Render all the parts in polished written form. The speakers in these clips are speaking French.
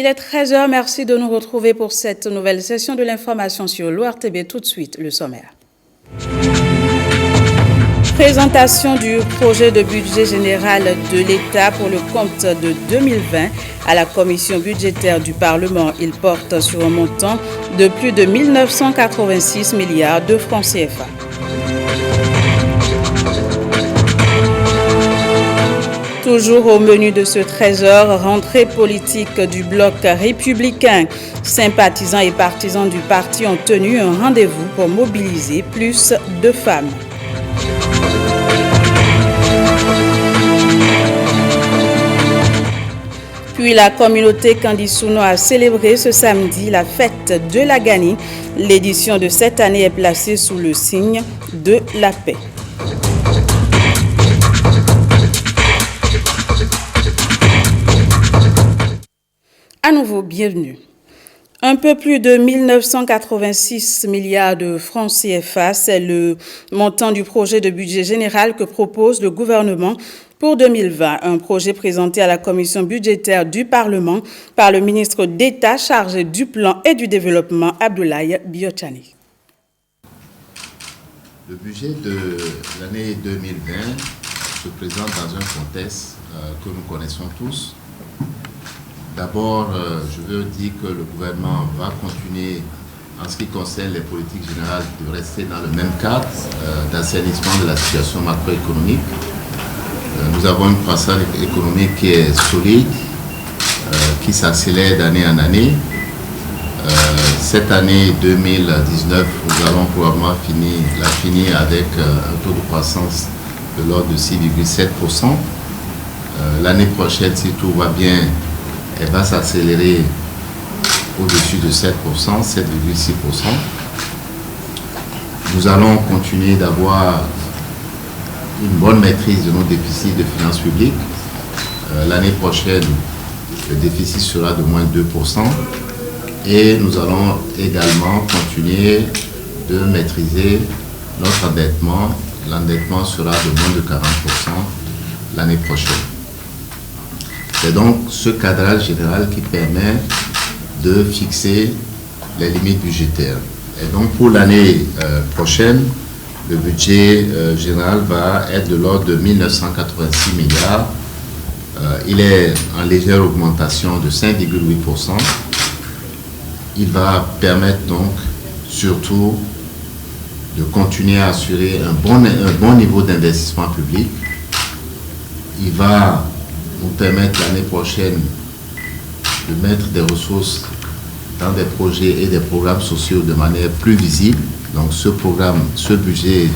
Il est 13h, merci de nous retrouver pour cette nouvelle session de l'information sur l'ORTB. Tout de suite, le sommaire. Présentation du projet de budget général de l'État pour le compte de 2020 à la commission budgétaire du Parlement. Il porte sur un montant de plus de 1986 milliards de francs CFA. Toujours au menu de ce 13h, rentrée politique du bloc républicain. Sympathisants et partisans du parti ont tenu un rendez-vous pour mobiliser plus de femmes. Puis la communauté Kandisouno a célébré ce samedi la fête de la Gani. L'édition de cette année est placée sous le signe de la paix. À nouveau, bienvenue. Un peu plus de 1986 milliards de francs CFA, c'est le montant du projet de budget général que propose le gouvernement pour 2020. Un projet présenté à la commission budgétaire du Parlement par le ministre d'État chargé du plan et du développement, Abdoulaye Biotchani. Le budget de l'année 2020 se présente dans un contexte que nous connaissons tous. D'abord, je veux dire que le gouvernement va continuer, en ce qui concerne les politiques générales, de rester dans le même cadre d'assainissement de la situation macroéconomique. Nous avons une croissance économique qui est solide, qui s'accélère d'année en année. Cette année 2019, nous allons probablement finir avec un taux de croissance de l'ordre de 6,7%. L'année prochaine, si tout va bien, elle va s'accélérer au-dessus de 7%, 7,6%. Nous allons continuer d'avoir une bonne maîtrise de nos déficits de finances publiques. L'année prochaine, le déficit sera de moins 2%. Et nous allons également continuer de maîtriser notre endettement. L'endettement sera de moins de 40% l'année prochaine. C'est donc ce cadrage général qui permet de fixer les limites budgétaires. Et donc pour l'année prochaine, le budget général va être de l'ordre de 1986 milliards. Il est en légère augmentation de 5,8%. Il va permettre donc surtout de continuer à assurer un bon niveau d'investissement public. Il va nous permettre l'année prochaine de mettre des ressources dans des projets et des programmes sociaux de manière plus visible. Donc ce budget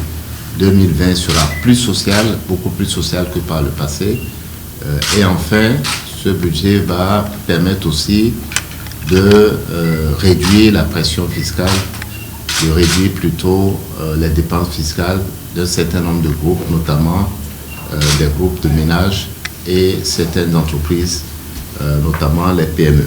2020 sera plus social, beaucoup plus social que par le passé. Et enfin, ce budget va permettre aussi de réduire la pression fiscale, de réduire plutôt les dépenses fiscales d'un certain nombre de groupes, notamment des groupes de ménages et certaines entreprises, notamment les PME.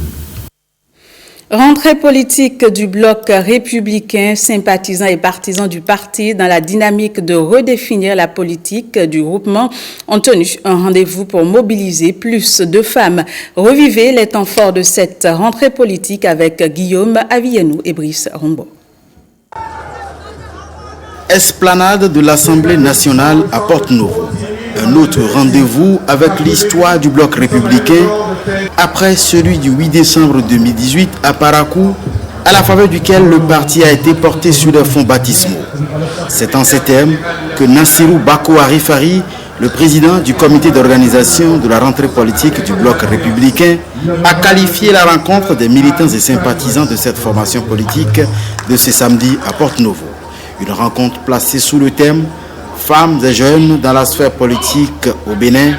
Rentrée politique du bloc républicain, sympathisants et partisans du parti dans la dynamique de redéfinir la politique du groupement ont tenu un rendez-vous pour mobiliser plus de femmes. Revivez les temps forts de cette rentrée politique avec Guillaume Avienou et Brice Rombo. Esplanade de l'Assemblée nationale à Porte-Novo. Un autre rendez-vous avec l'histoire du bloc républicain après celui du 8 décembre 2018 à Parakou, à la faveur duquel le parti a été porté sur des fonds baptismaux. C'est en ces termes que Nassirou Bako Arifari, le président du comité d'organisation de la rentrée politique du bloc républicain, a qualifié la rencontre des militants et sympathisants de cette formation politique de ce samedi à Porte-Novo. Une rencontre placée sous le thème « Femmes et jeunes dans la sphère politique au Bénin,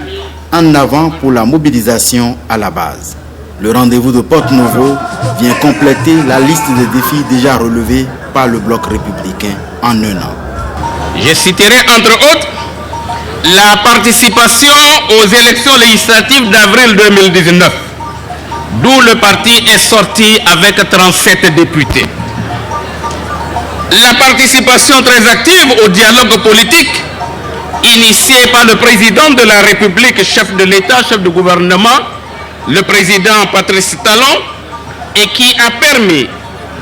en avant pour la mobilisation à la base ». Le rendez-vous de Porte-Novo vient compléter la liste des défis déjà relevés par le bloc républicain en un an. Je citerai entre autres la participation aux élections législatives d'avril 2019, d'où le parti est sorti avec 37 députés. La participation très active au dialogue politique initié par le président de la République, chef de l'État, chef de gouvernement, le président Patrice Talon, et qui a permis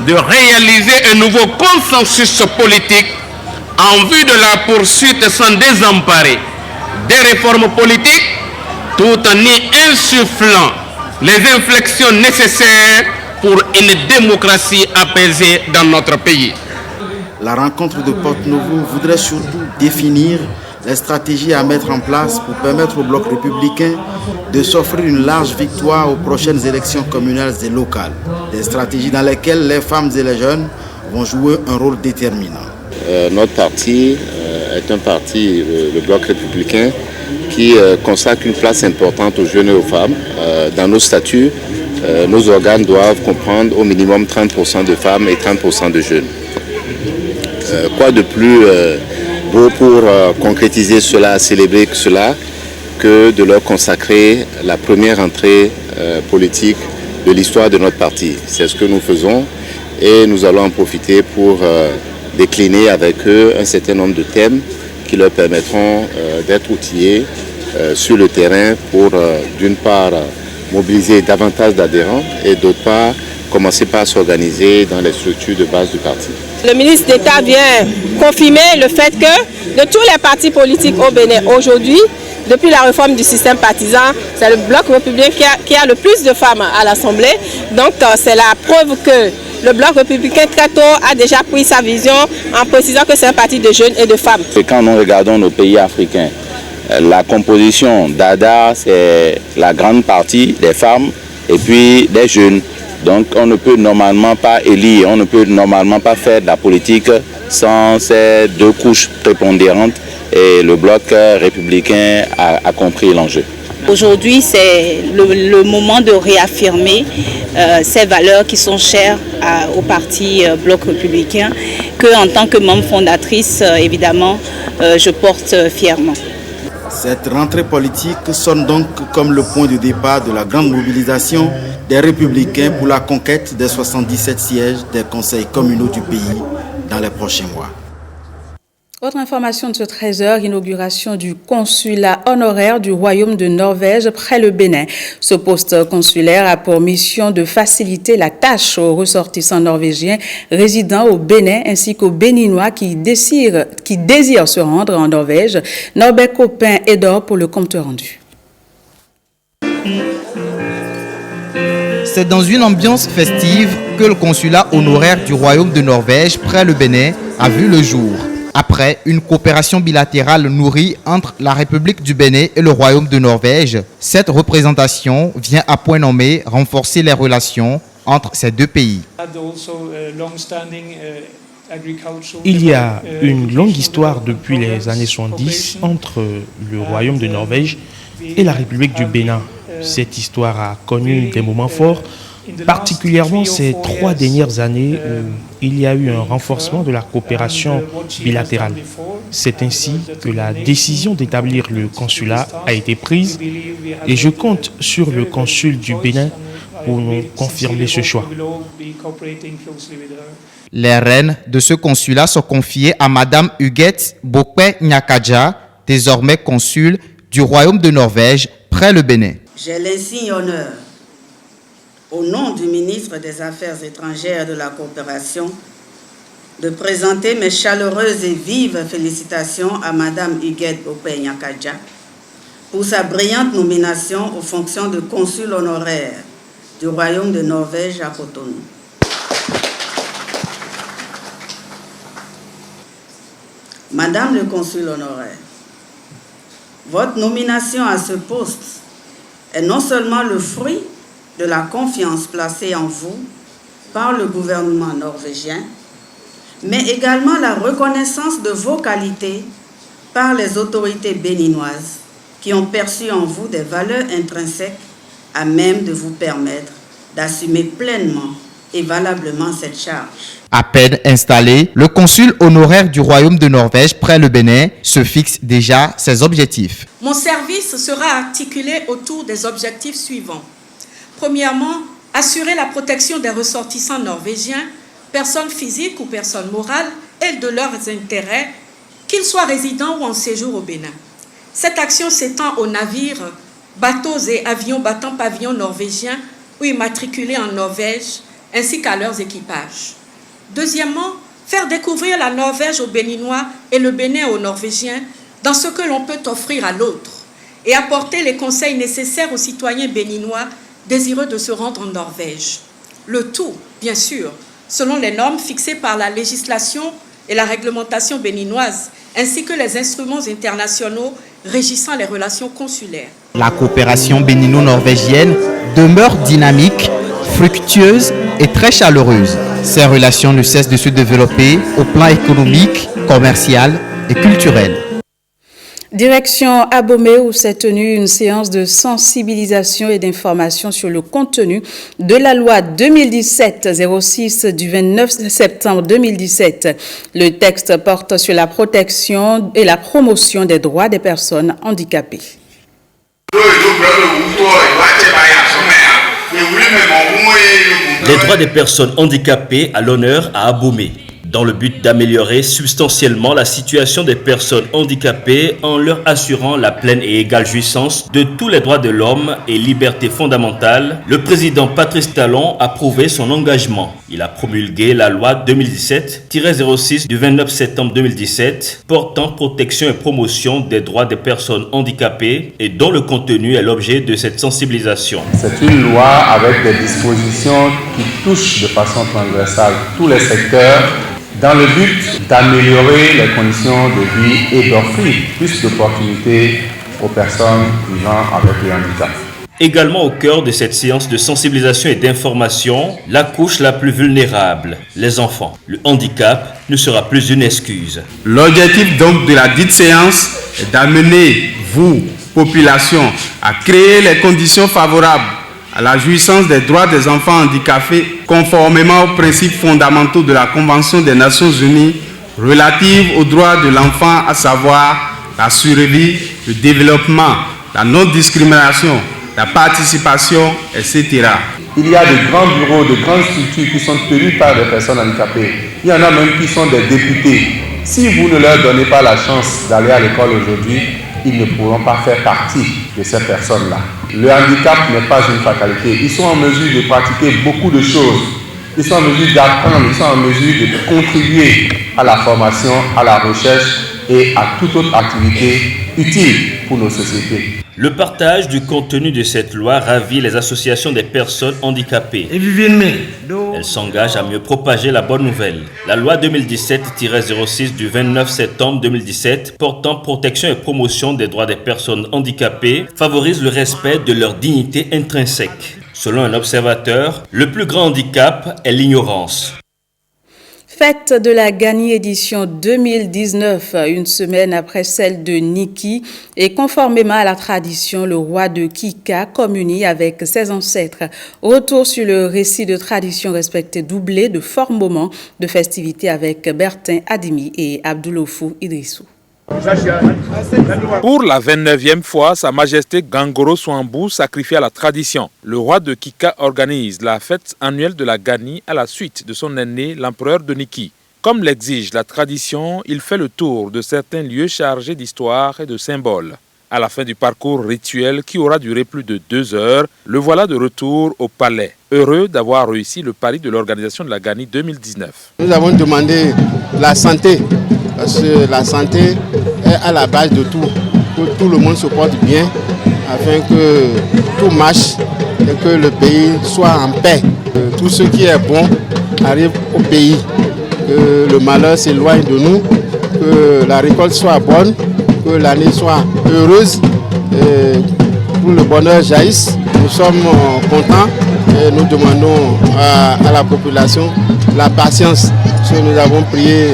de réaliser un nouveau consensus politique en vue de la poursuite sans désemparer des réformes politiques, tout en y insufflant les inflexions nécessaires pour une démocratie apaisée dans notre pays. La rencontre de Porte-Novo voudrait surtout définir les stratégies à mettre en place pour permettre au bloc républicain de s'offrir une large victoire aux prochaines élections communales et locales. Des stratégies dans lesquelles les femmes et les jeunes vont jouer un rôle déterminant. Notre parti est un parti, le bloc républicain, qui consacre une place importante aux jeunes et aux femmes. Dans nos statuts, nos organes doivent comprendre au minimum 30% de femmes et 30% de jeunes. Quoi de plus beau pour concrétiser cela, célébrer cela, que de leur consacrer la première entrée politique de l'histoire de notre parti. C'est ce que nous faisons et nous allons en profiter pour décliner avec eux un certain nombre de thèmes qui leur permettront d'être outillés sur le terrain pour d'une part mobiliser davantage d'adhérents et d'autre part commencer par s'organiser dans les structures de base du parti. Le ministre d'État vient confirmer le fait que de tous les partis politiques au Bénin aujourd'hui, depuis la réforme du système partisan, c'est le bloc républicain qui a le plus de femmes à l'Assemblée. Donc c'est la preuve que le bloc républicain très tôt a déjà pris sa vision en précisant que c'est un parti de jeunes et de femmes. Et quand nous regardons nos pays africains, la composition d'ADA, c'est la grande partie des femmes et puis des jeunes. Donc on ne peut normalement pas élire, on ne peut normalement pas faire de la politique sans ces deux couches prépondérantes et le bloc républicain a compris l'enjeu. Aujourd'hui, c'est le moment de réaffirmer ces valeurs qui sont chères au parti bloc républicain, que en tant que membre fondatrice, évidemment, je porte fièrement. Cette rentrée politique sonne donc comme le point de départ de la grande mobilisation des Républicains pour la conquête des 77 sièges des conseils communaux du pays dans les prochains mois. Autre information de ce 13h, inauguration du consulat honoraire du Royaume de Norvège près le Bénin. Ce poste consulaire a pour mission de faciliter la tâche aux ressortissants norvégiens résidant au Bénin ainsi qu'aux Béninois qui désirent se rendre en Norvège. Norbert Copin est d'or pour le compte rendu. C'est dans une ambiance festive que le consulat honoraire du Royaume de Norvège près le Bénin a vu le jour. Après une coopération bilatérale nourrie entre la République du Bénin et le Royaume de Norvège, cette représentation vient à point nommé renforcer les relations entre ces deux pays. Il y a une longue histoire depuis les années 70 entre le Royaume de Norvège et la République du Bénin. Cette histoire a connu des moments forts, particulièrement ces 3 dernières années où il y a eu un renforcement de la coopération bilatérale. C'est ainsi que la décision d'établir le consulat a été prise et je compte sur le consul du Bénin pour nous confirmer ce choix. Les rênes de ce consulat sont confiées à Madame Huguette Bokwe Nyakadja, désormais consul du Royaume de Norvège près le Bénin. J'ai l'insigne honneur, au nom du ministre des Affaires étrangères et de la coopération, de présenter mes chaleureuses et vives félicitations à Madame Huguette Bokwe Nyakadja pour sa brillante nomination aux fonctions de consul honoraire du Royaume de Norvège à Cotonou. Madame le consul honoraire, votre nomination à ce poste est non seulement le fruit de la confiance placée en vous par le gouvernement norvégien, mais également la reconnaissance de vos qualités par les autorités béninoises qui ont perçu en vous des valeurs intrinsèques à même de vous permettre d'assumer pleinement et valablement cette charge. À peine installé, le consul honoraire du Royaume de Norvège près le Bénin se fixe déjà ses objectifs. Mon service sera articulé autour des objectifs suivants. Premièrement, assurer la protection des ressortissants norvégiens, personnes physiques ou personnes morales, et de leurs intérêts, qu'ils soient résidents ou en séjour au Bénin. Cette action s'étend aux navires bateaux et avions battant pavillon norvégien ou immatriculés en Norvège, ainsi qu'à leurs équipages. Deuxièmement, faire découvrir la Norvège aux Béninois et le Bénin aux Norvégiens dans ce que l'on peut offrir à l'autre et apporter les conseils nécessaires aux citoyens béninois désireux de se rendre en Norvège. Le tout, bien sûr, selon les normes fixées par la législation et la réglementation béninoise, ainsi que les instruments internationaux régissant les relations consulaires. La coopération bénino-norvégienne demeure dynamique, fructueuse et très chaleureuse. Ces relations ne cessent de se développer au plan économique, commercial et culturel. Direction Abomey où s'est tenue une séance de sensibilisation et d'information sur le contenu de la loi 2017-06 du 29 septembre 2017. Le texte porte sur la protection et la promotion des droits des personnes handicapées. Les droits des personnes handicapées à l'honneur à Abomey, dans le but d'améliorer substantiellement la situation des personnes handicapées en leur assurant la pleine et égale jouissance de tous les droits de l'homme et libertés fondamentales, le président Patrice Talon a prouvé son engagement. Il a promulgué la loi 2017-06 du 29 septembre 2017 portant protection et promotion des droits des personnes handicapées et dont le contenu est l'objet de cette sensibilisation. C'est une loi avec des dispositions qui touchent de façon transversale tous les secteurs dans le but d'améliorer les conditions de vie et d'offrir plus d'opportunités aux personnes vivant avec le handicap. Également au cœur de cette séance de sensibilisation et d'information, la couche la plus vulnérable, les enfants. Le handicap ne sera plus une excuse. L'objectif donc de la dite séance est d'amener vous, population, à créer les conditions favorables à la jouissance des droits des enfants handicapés conformément aux principes fondamentaux de la Convention des Nations Unies relative aux droits de l'enfant, à savoir la survie, le développement, la non-discrimination, la participation, etc. Il y a de grands bureaux, de grandes structures qui sont tenues par des personnes handicapées. Il y en a même qui sont des députés. Si vous ne leur donnez pas la chance d'aller à l'école aujourd'hui, ils ne pourront pas faire partie de ces personnes-là. Le handicap n'est pas une fatalité. Ils sont en mesure de pratiquer beaucoup de choses. Ils sont en mesure d'apprendre, ils sont en mesure de contribuer à la formation, à la recherche et à toute autre activité utile pour nos sociétés. Le partage du contenu de cette loi ravit les associations des personnes handicapées. Elles s'engagent à mieux propager la bonne nouvelle. La loi 2017-06 du 29 septembre 2017 portant protection et promotion des droits des personnes handicapées favorise le respect de leur dignité intrinsèque. Selon un observateur, le plus grand handicap est l'ignorance. Fête de la Gani édition 2019, une semaine après celle de Niki, et conformément à la tradition, le roi de Kika communie avec ses ancêtres. Retour sur le récit de tradition respecté doublé de forts moments de festivité avec Bertin Adimi et Abdoulofou Idrissou. Pour la 29e fois, Sa Majesté Gangoro Swambou sacrifie à la tradition. Le roi de Kika organise la fête annuelle de la Gani à la suite de son aîné, l'empereur de Niki. Comme l'exige la tradition, il fait le tour de certains lieux chargés d'histoire et de symboles. À la fin du parcours rituel qui aura duré plus de 2 heures, le voilà de retour au palais, heureux d'avoir réussi le pari de l'organisation de la Gani 2019. Nous avons demandé la santé, parce que la santé est à la base de tout, que tout le monde se porte bien, afin que tout marche et que le pays soit en paix. Que tout ce qui est bon arrive au pays, que le malheur s'éloigne de nous, que la récolte soit bonne, que l'année soit heureuse, et pour le bonheur jaillisse. Nous sommes contents et nous demandons à la population la patience, parce que nous avons prié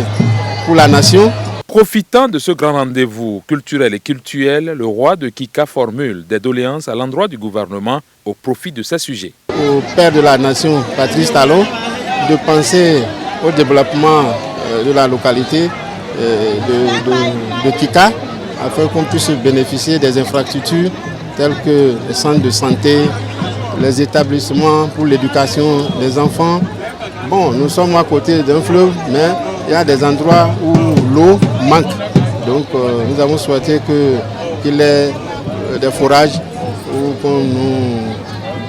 pour la nation. Profitant de ce grand rendez-vous culturel et cultuel, le roi de Kika formule des doléances à l'endroit du gouvernement au profit de ces sujets. Au père de la nation, Patrice Talon, de penser au développement de la localité de Kika, afin qu'on puisse bénéficier des infrastructures telles que les centres de santé, les établissements pour l'éducation des enfants. Bon, nous sommes à côté d'un fleuve, mais il y a des endroits où l'eau manque. Donc nous avons souhaité qu'il y ait des forages qu'on nous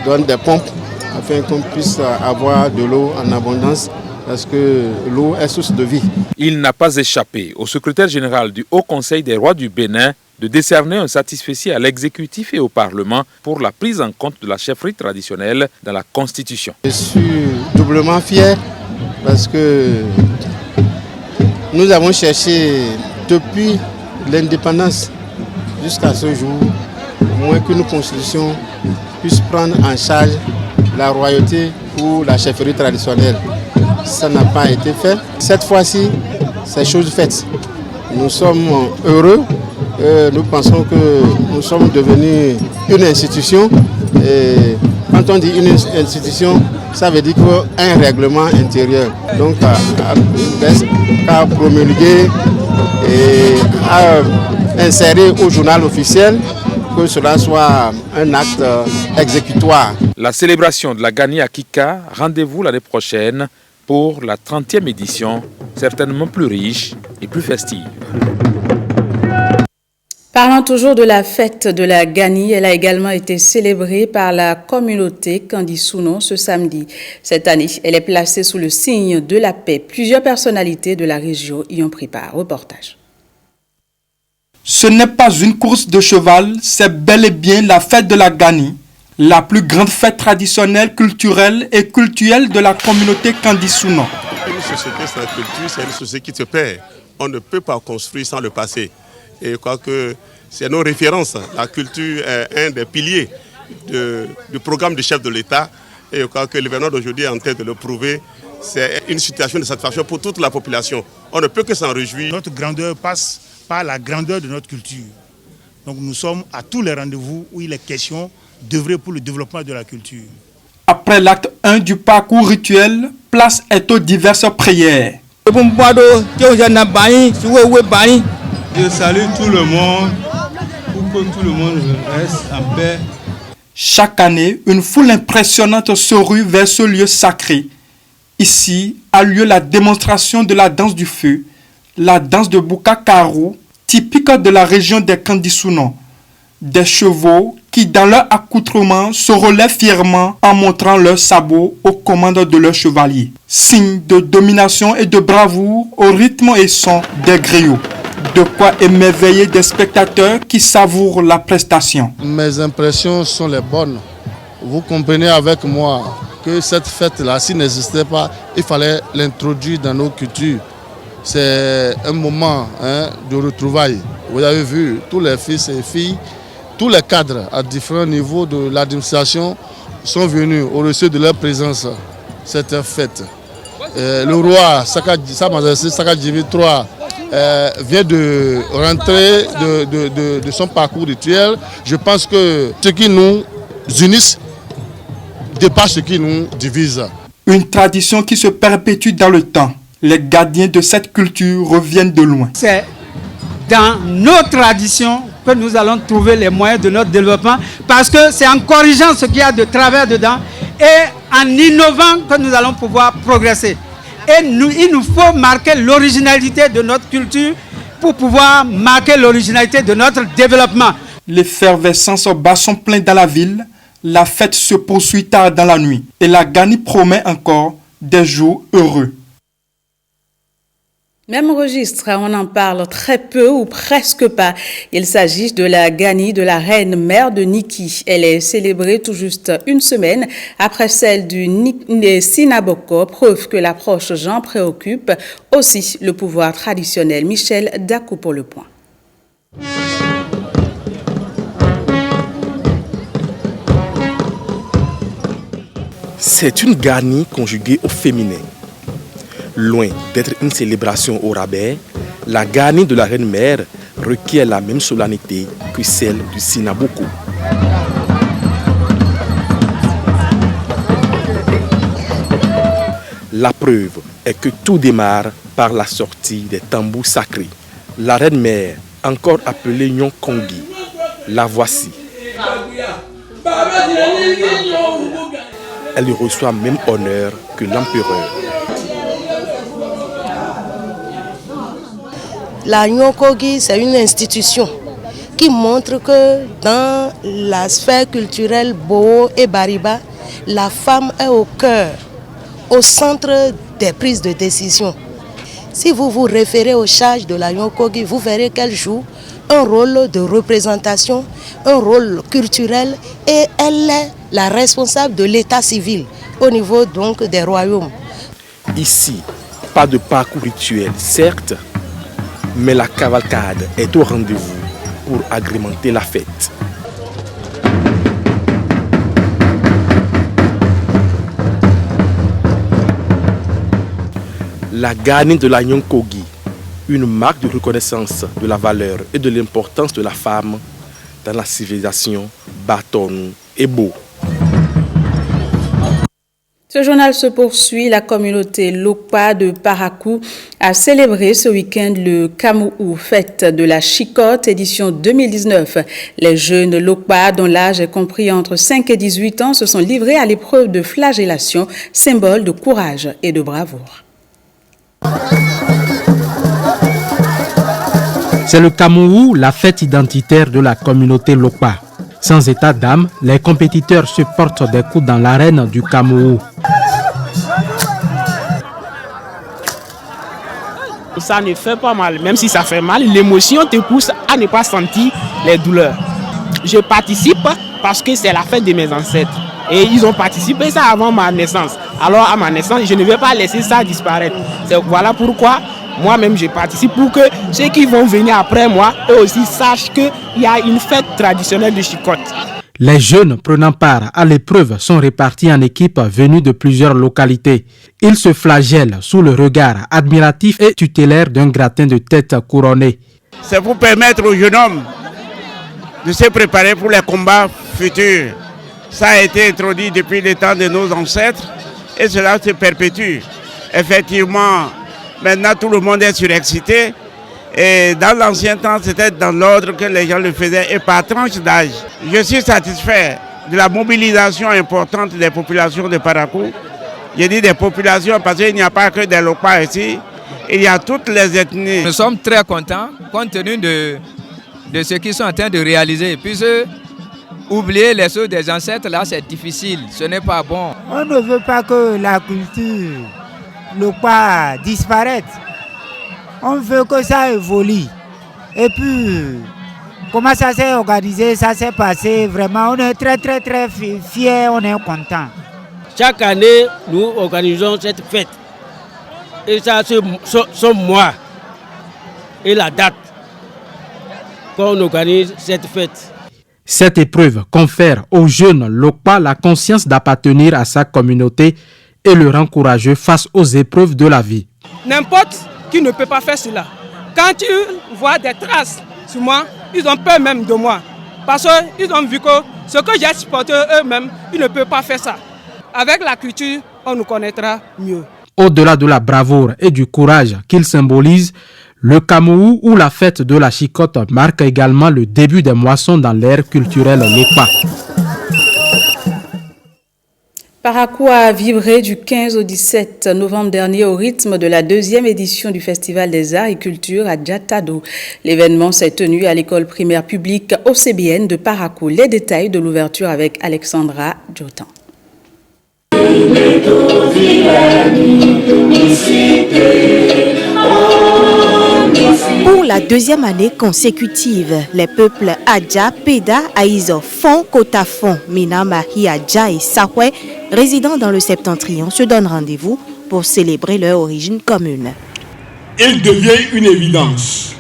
donne des pompes afin qu'on puisse avoir de l'eau en abondance parce que l'eau est source de vie. Il n'a pas échappé au secrétaire général du Haut Conseil des rois du Bénin de décerner un satisfecit à l'exécutif et au Parlement pour la prise en compte de la chefferie traditionnelle dans la Constitution. Je suis doublement fier parce que nous avons cherché depuis l'indépendance jusqu'à ce jour, au moins qu'une constitution puisse prendre en charge la royauté ou la chefferie traditionnelle. Ça n'a pas été fait. Cette fois-ci, c'est chose faite. Nous sommes heureux. Nous pensons que nous sommes devenus une institution. Et quand on dit une institution, ça veut dire qu'un règlement intérieur. Donc, à promulguer et à insérer au journal officiel, que cela soit un acte exécutoire. La célébration de la Gani à Kika, rendez-vous l'année prochaine pour la 30e édition, certainement plus riche et plus festive. Parlant toujours de la fête de la Gani, elle a également été célébrée par la communauté Kandisouno ce samedi. Cette année, elle est placée sous le signe de la paix. Plusieurs personnalités de la région y ont pris part. Reportage. Ce n'est pas une course de cheval, c'est bel et bien la fête de la Gani, la plus grande fête traditionnelle, culturelle et cultuelle de la communauté Kandisouno. Une société sans culture, c'est une société qui se perd. On ne peut pas construire sans le passé. Et je crois que c'est nos références. La culture est un des piliers du programme du chef de l'État. Et je crois que l'événement d'aujourd'hui est en train de le prouver. C'est une situation de satisfaction pour toute la population. On ne peut que s'en réjouir. Notre grandeur passe par la grandeur de notre culture. Donc nous sommes à tous les rendez-vous où il est question d'œuvrer pour le développement de la culture. Après l'acte 1 du parcours rituel, place est aux diverses prières. Je salue tout le monde pour que tout le monde reste en paix. Chaque année, une foule impressionnante se rue vers ce lieu sacré. Ici a lieu la démonstration de la danse du feu, la danse de Bukakaru, typique de la région des Kandisouno. Des chevaux qui, dans leur accoutrement, se relèvent fièrement en montrant leurs sabots aux commandes de leurs chevaliers. Signe de domination et de bravoure au rythme et son des griots. De quoi émerveiller des spectateurs qui savourent la prestation. Mes impressions sont les bonnes. Vous comprenez avec moi que cette fête-là, s'il n'existait pas, il fallait l'introduire dans nos cultures. C'est un moment de retrouvailles. Vous avez vu, tous les fils et filles, tous les cadres à différents niveaux de l'administration sont venus au reçu de leur présence cette fête. Le roi Sa Majesté Sakadjimi III vient de rentrer de son parcours rituel. Je pense que ce qui nous unisse dépasse ce qui nous divise. Une tradition qui se perpétue dans le temps. Les gardiens de cette culture reviennent de loin. C'est dans nos traditions que nous allons trouver les moyens de notre développement, parce que c'est en corrigeant ce qu'il y a de travers dedans et en innovant que nous allons pouvoir progresser. Et il nous faut marquer l'originalité de notre culture pour pouvoir marquer l'originalité de notre développement. L'effervescence bat son plein dans la ville. La fête se poursuit tard dans la nuit. Et la Gani promet encore des jours heureux. Même registre, on en parle très peu ou presque pas. Il s'agit de la Gani de la reine mère de Niki. Elle est célébrée tout juste une semaine après celle du Sinaboko, preuve que l'approche Jean préoccupe aussi le pouvoir traditionnel. Michel Dakou pour le point. C'est une Gani conjuguée au féminin. Loin d'être une célébration au rabais, la Gani de la reine-mère requiert la même solennité que celle du Sinaboko. La preuve est que tout démarre par la sortie des tambours sacrés. La reine-mère, encore appelée Nyon Kongi, la voici. Elle reçoit même honneur que l'empereur. La Nyon Kongi, c'est une institution qui montre que dans la sphère culturelle Boho et Bariba, la femme est au cœur, au centre des prises de décision. Si vous vous référez aux charges de la Yonkogi, vous verrez qu'elle joue un rôle de représentation, un rôle culturel, et elle est la responsable de l'état civil au niveau donc des royaumes. Ici, pas de parcours rituel, certes, mais la cavalcade est au rendez-vous pour agrémenter la fête. La Gani de la Yonkogi, une marque de reconnaissance de la valeur et de l'importance de la femme dans la civilisation Batonu et Bo. Ce journal se poursuit. La communauté Lokpa de Parakou a célébré ce week-end le Kamou, fête de la Chicotte, édition 2019. Les jeunes Lokpa, dont l'âge est compris entre 5 et 18 ans, se sont livrés à l'épreuve de flagellation, symbole de courage et de bravoure. C'est le Kamou, la fête identitaire de la communauté Lokpa. Sans état d'âme, les compétiteurs se portent des coups dans l'arène du Kamou. Ça ne fait pas mal, même si ça fait mal, l'émotion te pousse à ne pas sentir les douleurs. Je participe parce que c'est la fête de mes ancêtres. Et ils ont participé ça avant ma naissance. Alors à ma naissance, je ne vais pas laisser ça disparaître. Voilà pourquoi moi-même je participe, pour que ceux qui vont venir après moi, eux aussi sachent qu'il y a une fête traditionnelle de Chicotte. Les jeunes prenant part à l'épreuve sont répartis en équipes venues de plusieurs localités. Ils se flagellent sous le regard admiratif et tutélaire d'un gratin de tête couronné. C'est pour permettre aux jeunes hommes de se préparer pour les combats futurs. Ça a été introduit depuis le temps de nos ancêtres et cela se perpétue. Effectivement, maintenant tout le monde est surexcité. Et dans l'ancien temps, c'était dans l'ordre que les gens le faisaient et par tranche d'âge. Je suis satisfait de la mobilisation importante des populations de Parakou. Je dis des populations parce qu'il n'y a pas que des Lokpa ici, il y a toutes les ethnies. Nous sommes très contents compte tenu de ce qu'ils sont en train de réaliser. Puisque oublier les choses des ancêtres, là, c'est difficile, ce n'est pas bon. On ne veut pas que la culture Lokpa disparaisse. On veut que ça évolue. Et puis, comment ça s'est organisé, ça s'est passé, vraiment, on est très fiers, on est contents. Chaque année, nous organisons cette fête. Et ça, c'est ce mois et la date qu'on organise cette fête. Cette épreuve confère aux jeunes Lokpa la conscience d'appartenir à sa communauté et le rend courageux face aux épreuves de la vie. N'importe qui ne peut pas faire cela. Quand tu vois des traces sur moi, ils ont peur même de moi. Parce qu'ils ont vu que ce que j'ai supporté eux-mêmes, ils ne peuvent pas faire ça. Avec la culture, on nous connaîtra mieux. Au-delà de la bravoure et du courage qu'il symbolise, le Kamou ou la fête de la Chicotte marque également le début des moissons dans l'ère culturelle Lokpa. Parakou a vibré du 15 au 17 novembre dernier au rythme de la deuxième édition du Festival des Arts et Cultures à Djatado. L'événement s'est tenu à l'école primaire publique OCBN de Parakou. Les détails de l'ouverture avec Alexandra Djotan. Pour la deuxième année consécutive, les peuples Adja, Peda, Aïzo, Fon, Kotafon, Minamahi, Adja et Sahwe, résidant dans le Septentrion, se donnent rendez-vous pour célébrer leur origine commune. Il devient une évidence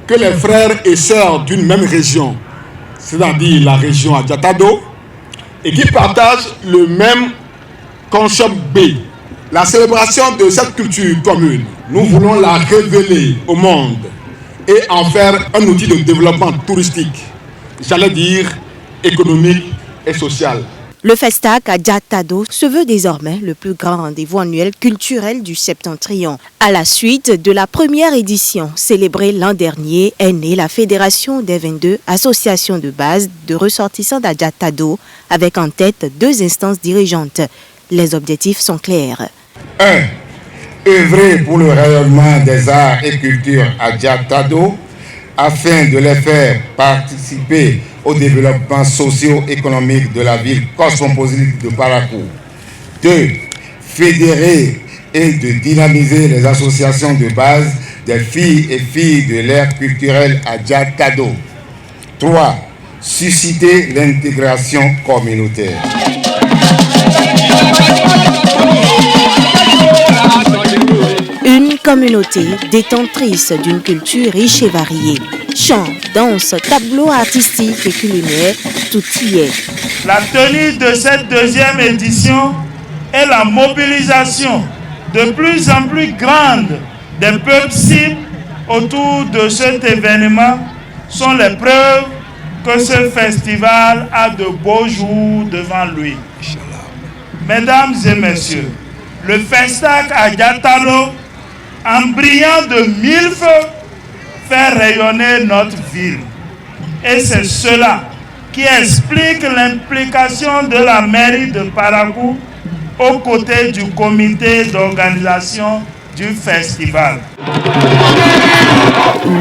que les frères et sœurs d'une même région, c'est-à-dire la région Adjatado, et qui partagent le même concept B, la célébration de cette culture commune, nous voulons la révéler au monde et en faire un outil de développement touristique, j'allais dire économique et social. Le Festac à Djatado se veut désormais le plus grand rendez-vous annuel culturel du Septentrion. À la suite de la première édition célébrée l'an dernier, est née la Fédération des 22 associations de base de ressortissants d'Adjatado, avec en tête 2 instances dirigeantes. Les objectifs sont clairs. 1. Œuvrer pour le rayonnement des arts et cultures à Djatado afin de les faire participer au développement socio-économique de la ville cosmopolite de Parakou. 2. Fédérer et de dynamiser les associations de base des filles et filles de l'ère culturelle à Adjatado. 3. Susciter l'intégration communautaire. Une communauté détentrice d'une culture riche et variée. Chants, danses, tableaux artistiques et culinaires, tout y est. La tenue de cette deuxième édition est la mobilisation de plus en plus grande des peuples cibles autour de cet événement sont les preuves que ce festival a de beaux jours devant lui. Mesdames et messieurs, le Festac à Adjatado, en brillant de 1000 feux, fait rayonner notre ville. Et c'est cela qui explique l'implication de la mairie de Parakou aux côtés du comité d'organisation du festival.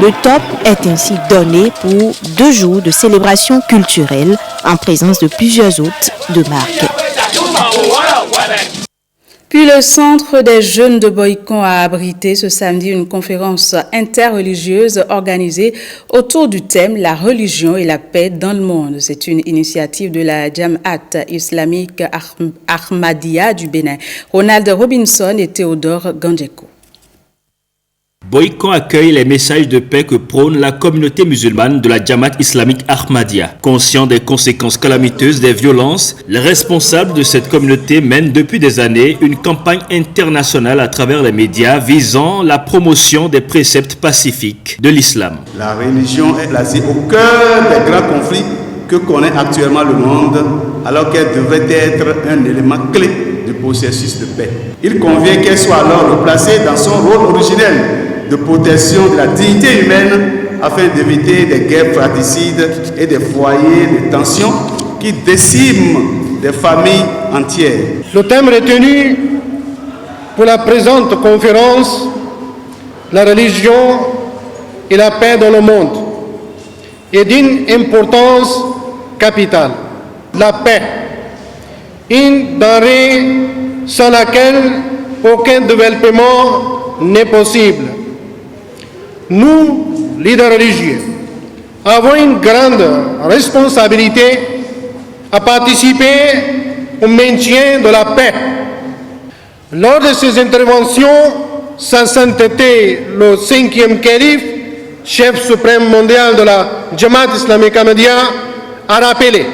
Le top est ainsi donné pour 2 jours de célébration culturelle en présence de plusieurs hôtes de marque. Puis le Centre des jeunes de Boycon a abrité ce samedi une conférence interreligieuse organisée autour du thème « La religion et la paix dans le monde ». C'est une initiative de la Jamaat islamique Ahmadiyya du Bénin. Ronald Robinson et Théodore Gandjeko. Boycon accueille les messages de paix que prône la communauté musulmane de la Jamaat islamique Ahmadiyya. Conscient des conséquences calamiteuses des violences, les responsables de cette communauté mènent depuis des années une campagne internationale à travers les médias visant la promotion des préceptes pacifiques de l'islam. La religion est placée au cœur des grands conflits que connaît actuellement le monde, alors qu'elle devrait être un élément clé du processus de paix. Il convient qu'elle soit alors replacée dans son rôle originel de protection de la dignité humaine afin d'éviter des guerres fratricides et des foyers de tension qui déciment des familles entières. Le thème retenu pour la présente conférence, la religion et la paix dans le monde, est d'une importance capitale. La paix, une denrée sans laquelle aucun développement n'est possible. Nous, leaders religieux, avons une grande responsabilité à participer au maintien de la paix. Lors de ces interventions, Sa Sainteté, le 5e calife, chef suprême mondial de la Jamaat islamique Ahmadiyya, a rappelé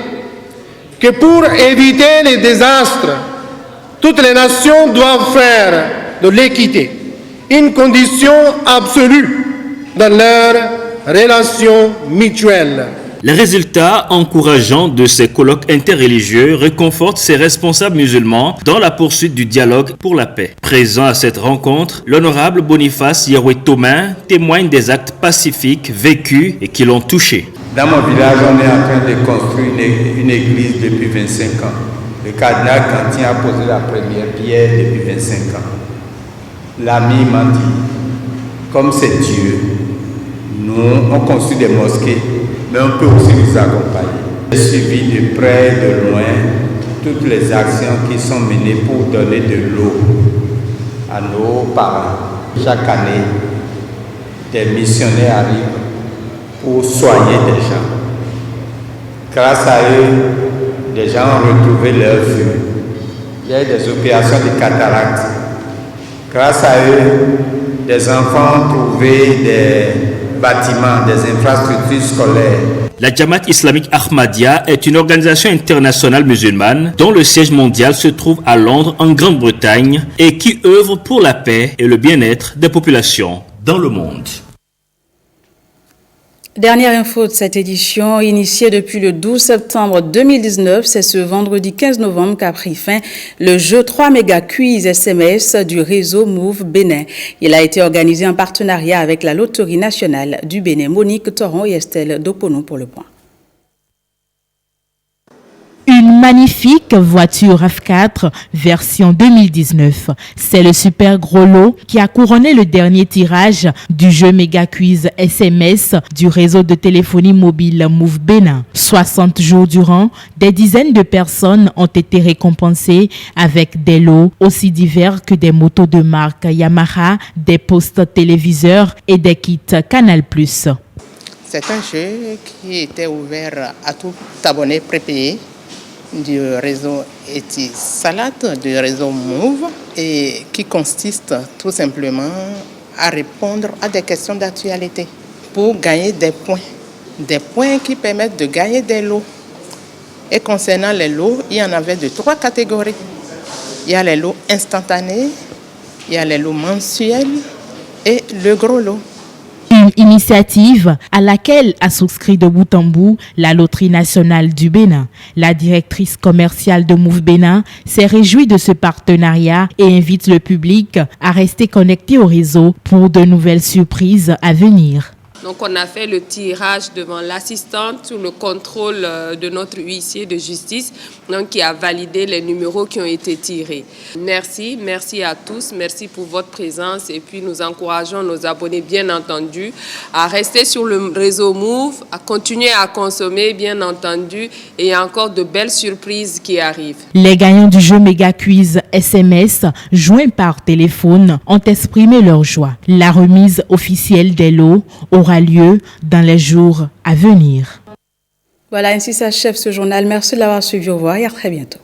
que pour éviter les désastres, toutes les nations doivent faire de l'équité une condition absolue dans leurs relations mutuelles. Les résultats encourageants de ces colloques interreligieux réconfortent ces responsables musulmans dans la poursuite du dialogue pour la paix. Présent à cette rencontre, l'honorable Boniface Yahweh Thomain témoigne des actes pacifiques vécus et qui l'ont touché. Dans mon village, on est en train de construire une église depuis 25 ans. Le cardinal Cantin a posé la première pierre depuis 25 ans. L'ami m'a dit, comme c'est Dieu, nous, on construit des mosquées, mais on peut aussi nous accompagner. J'ai suivi de près et de loin toutes les actions qui sont menées pour donner de l'eau à nos parents. Chaque année, des missionnaires arrivent pour soigner des gens. Grâce à eux, des gens ont retrouvé leur vue. Il y a eu des opérations de cataracte. Grâce à eux, des enfants ont trouvé des bâtiments, des infrastructures scolaires. La Jamaat islamique Ahmadiyya est une organisation internationale musulmane dont le siège mondial se trouve à Londres en Grande-Bretagne et qui œuvre pour la paix et le bien-être des populations dans le monde. Dernière info de cette édition, initiée depuis le 12 septembre 2019, c'est ce vendredi 15 novembre qu'a pris fin le jeu 3 méga quiz SMS du réseau Move Bénin. Il a été organisé en partenariat avec la Loterie nationale du Bénin. Monique Toron et Estelle Dopono pour le point. Une Une magnifique voiture RAV4 version 2019. C'est le super gros lot qui a couronné le dernier tirage du jeu méga quiz SMS du réseau de téléphonie mobile Move Bénin. 60 jours durant, des dizaines de personnes ont été récompensées avec des lots aussi divers que des motos de marque Yamaha, des postes téléviseurs et des kits Canal+. C'est un jeu qui était ouvert à tout abonné prépayé du réseau Etisalat, du réseau Move, et qui consiste tout simplement à répondre à des questions d'actualité pour gagner des points qui permettent de gagner des lots. Et concernant les lots, il y en avait de 3 catégories. Il y a les lots instantanés, il y a les lots mensuels et le gros lot. Une initiative à laquelle a souscrit de bout en bout la Loterie nationale du Bénin. La directrice commerciale de Move Bénin s'est réjouie de ce partenariat et invite le public à rester connecté au réseau pour de nouvelles surprises à venir. Donc on a fait le tirage devant l'assistante sous le contrôle de notre huissier de justice, donc qui a validé les numéros qui ont été tirés. Merci à tous, merci pour votre présence et puis nous encourageons nos abonnés bien entendu à rester sur le réseau Move, à continuer à consommer bien entendu et il y a encore de belles surprises qui arrivent. Les gagnants du jeu méga quiz SMS joints par téléphone ont exprimé leur joie. La remise officielle des lots aura lieu dans les jours à venir. Voilà, ainsi s'achève ce journal. Merci de l'avoir suivi. Au revoir et à très bientôt.